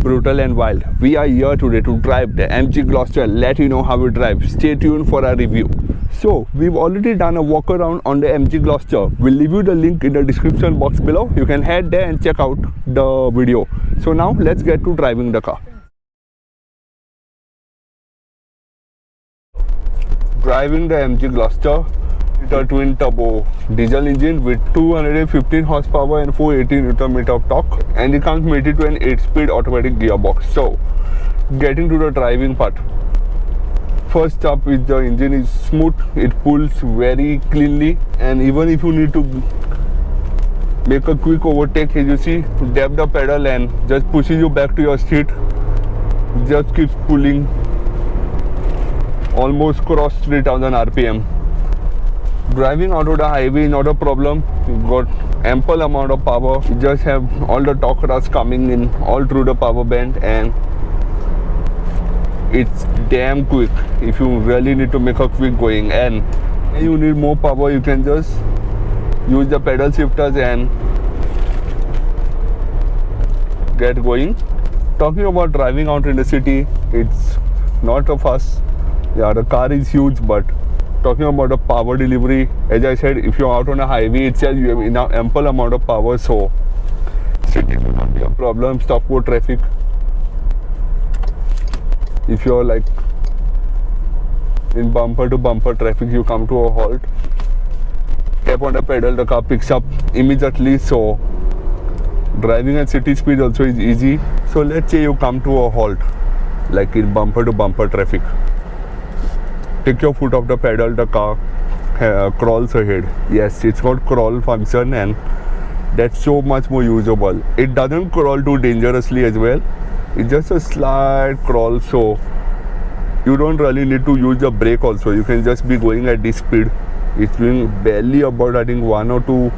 brutal and wild. We are here today to drive the MG Gloster, let you know how it drives. Stay tuned for our review. So, we've already done a walk around on the MG Gloster. We'll leave you the link in the description box below. You can head there and check out the video. So now, let's get to driving the car. Driving the MG Gloster, the twin turbo diesel engine with 215 horsepower and 480 Nm of torque, and it comes mated to an 8-speed automatic gearbox. So, getting to the driving part. First up is the engine is smooth, it pulls very cleanly, and even if you need to make a quick overtake, as you see, dab the pedal and just pushes you back to your seat, just keeps pulling, almost cross 3000 RPM. Driving out of the highway is not a problem. You've got ample amount of power. You just have all the torque thrust coming in all through the power band, and it's damn quick if you really need to make a quick going. And you need more power, you can just use the pedal shifters and get going. Talking about driving out in the city, it's not a fuss. Yeah, the car is huge, but talking about the power delivery, as I said, if you're out on a highway itself, you have enough ample amount of power, so sitting will not be a problem. Stopped traffic, if you're like in bumper to bumper traffic, you come to a halt, tap on the pedal, the car picks up immediately. So driving at city speed also is easy. So let's say you come to a halt, like in bumper to bumper traffic, take your foot off the pedal, the car crawls ahead. Yes, it's got crawl function, and that's so much more usable. It doesn't crawl too dangerously as well. It's just a slight crawl, so you don't really need to use the brake also. You can just be going at this speed. It's doing barely about, I think, 1 or 2,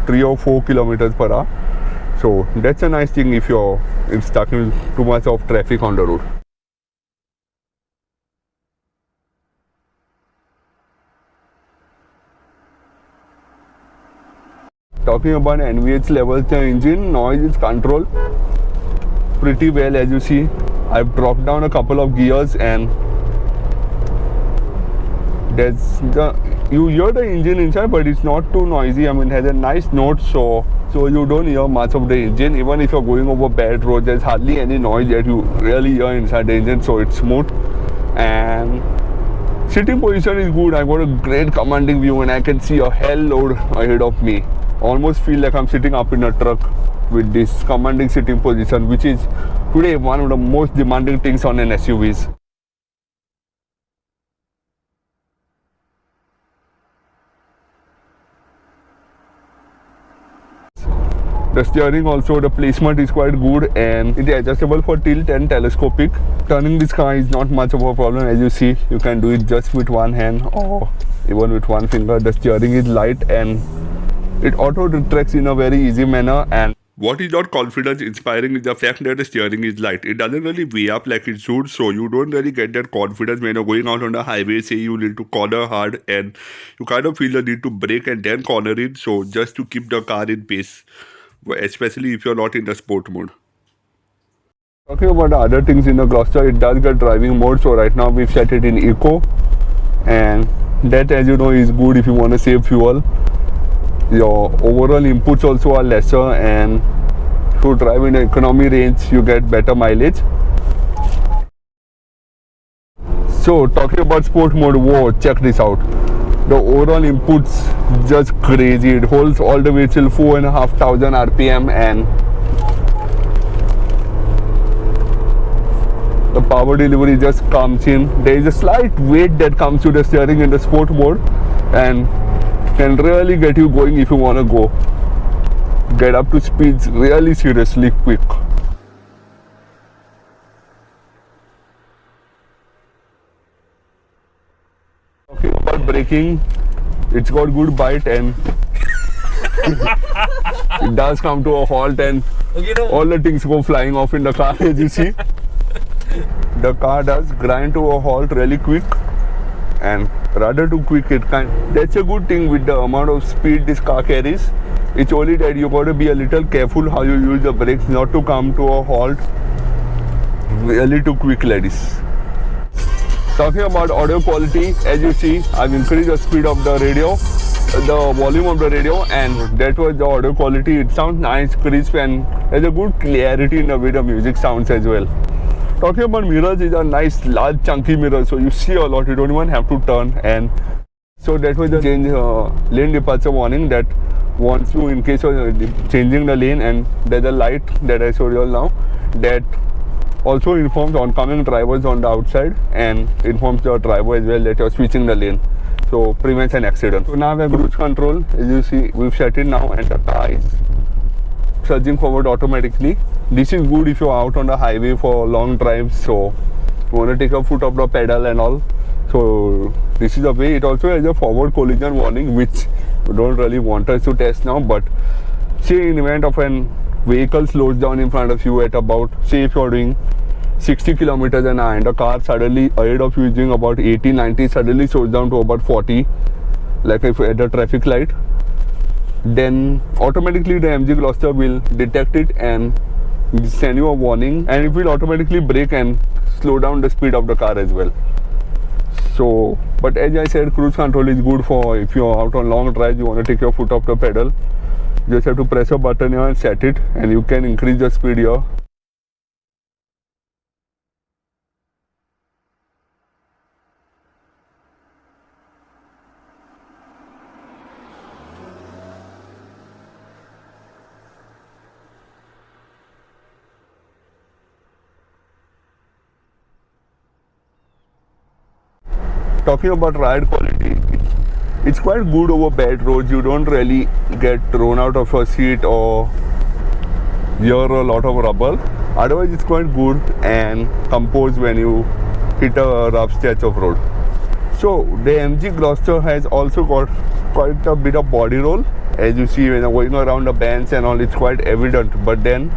3 or 4 kilometers per hour. So that's a nice thing if you're stuck in too much of traffic on the road. Talking about NVH levels, the engine noise is controlled pretty well. As you see, I've dropped down a couple of gears, and you hear the engine inside, but it's not too noisy. I mean, it has a nice note, so you don't hear much of the engine. Even if you're going over bad roads, there's hardly any noise that you really hear inside the engine, so it's smooth. And sitting position is good. I've got a great commanding view, and I can see a hell load ahead of me. Almost feel like I'm sitting up in a truck with this commanding sitting position, which is today one of the most demanding things on an SUVs. The steering also, the placement is quite good, and it is adjustable for tilt and telescopic. Turning this car is not much of a problem. As you see, you can do it just with one hand or even with one finger. The steering is light and it auto retracts in a very easy manner. And what is not confidence inspiring is the fact that the steering is light. It doesn't really weigh up like it should, so you don't really get that confidence when you're going out on the highway. Say you need to corner hard and you kind of feel the need to brake and then corner it, so just to keep the car in pace, especially if you're not in the sport mode. Talking about the other things in the Gloster, it does get driving mode. So right now we've set it in Eco, and that, as you know, is good if you want to save fuel. Your overall inputs also are lesser, and if you drive in economy range, you get better mileage. So talking about sport mode, whoa, check this out. The overall inputs just crazy. It holds all the way till 4,500 RPM, and the power delivery just comes in. There is a slight weight that comes to the steering in the sport mode, and can really get you going if you want to go get up to speeds really seriously quick. Talking about braking, it's got good bite, and it does come to a halt, and all the things go flying off in the car. As you see, the car does grind to a halt really quick, and rather too quick. That's a good thing with the amount of speed this car carries. It's only that you got to be a little careful how you use the brakes, not to come to a halt really too quick, ladies. Talking about audio quality, as you see, I've increased the speed of the radio, the volume of the radio, and that was the audio quality. It sounds nice, crisp, and there's a good clarity in the way the music sounds as well. Talking about mirrors, these are nice, large, chunky mirrors, so you see a lot. You don't even have to turn. And so that was the change lane departure warning that warns you in case of changing the lane, and there's a light that I showed you all now that also informs oncoming drivers on the outside and informs the driver as well that you're switching the lane, so prevents an accident. So now we have cruise control. As you see, we've set it now and the car is surging forward automatically. This is good if you're out on the highway for long drives, so you want to take your foot off the pedal and all. So this is the way. It also has a forward collision warning, which we don't really want us to test now, but say in event of an vehicle slows down in front of you at about, say if you're doing 60 kilometers an hour and a car suddenly ahead of you is doing about 80-90, suddenly slows down to about 40, like if at a traffic light, then automatically the MG Gloster will detect it and send you a warning, and it will automatically brake and slow down the speed of the car as well. So, but as I said, cruise control is good for if you're out on long drives, you want to take your foot off the pedal. You just have to press a button here and set it, and you can increase the speed here. Talking about ride quality, it's quite good over bad roads. You don't really get thrown out of a seat or hear a lot of rubble. Otherwise, it's quite good and composed when you hit a rough stretch of road. So the MG Gloster has also got quite a bit of body roll. As you see, when you're going around the bends and all, it's quite evident. But then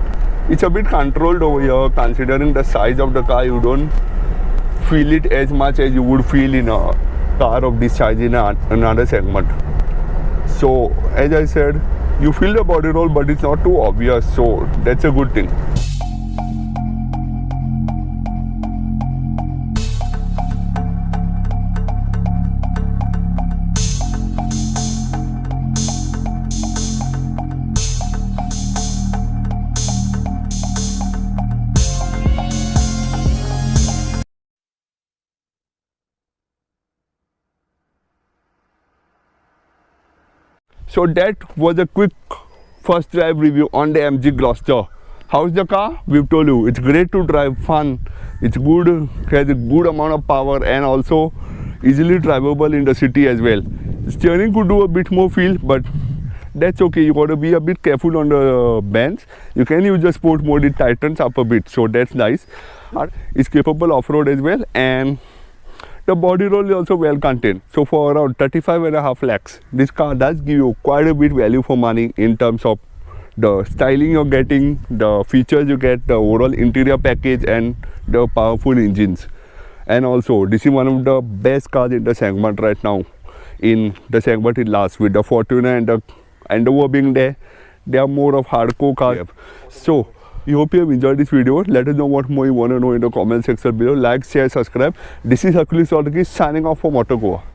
it's a bit controlled over here, considering the size of the car. You don't feel it as much as you would feel in a car of this size in another segment. So as I said, you feel the body roll, but it's not too obvious, so that's a good thing. So that was a quick first drive review on the MG Gloster. How's the car? We've told you, it's great to drive, fun, it's good, has a good amount of power and also easily drivable in the city as well. Steering could do a bit more feel, but that's okay. You got to be a bit careful on the bends. You can use the sport mode, it tightens up a bit, so that's nice. It's capable off-road as well, and the body roll is also well contained. So for around 35.5 lakhs, this car does give you quite a bit value for money in terms of the styling you're getting, the features you get, the overall interior package and the powerful engines. And also, this is one of the best cars in the segment right now. In the segment it lasts, with the Fortuner and the Endeavour being there, they are more of hardcore cars. So we hope you have enjoyed this video. Let us know what more you want to know in the comment section below. Like, share, subscribe. This is Hercules Rodriguez signing off from Auto Goa.